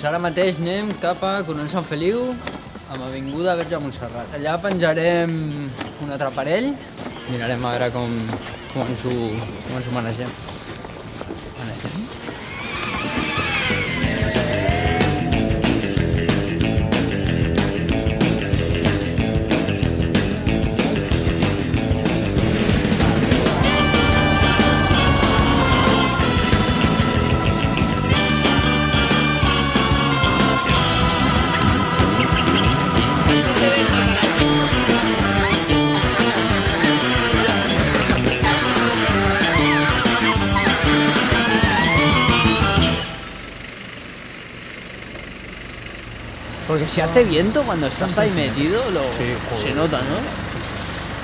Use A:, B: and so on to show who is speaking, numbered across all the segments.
A: Ara mateix anem cap a Coronel Sant Feliu amb Avinguda Verge Montserrat. Allà penjarem un altre aparell, mirarem a veure com ens ho manegem. Porque si hace viento cuando estás ahí metido, se nota, ¿no?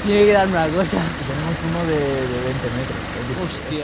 A: Tiene que darme una cosa.
B: Tenemos uno de 20 metros.
A: Hostia.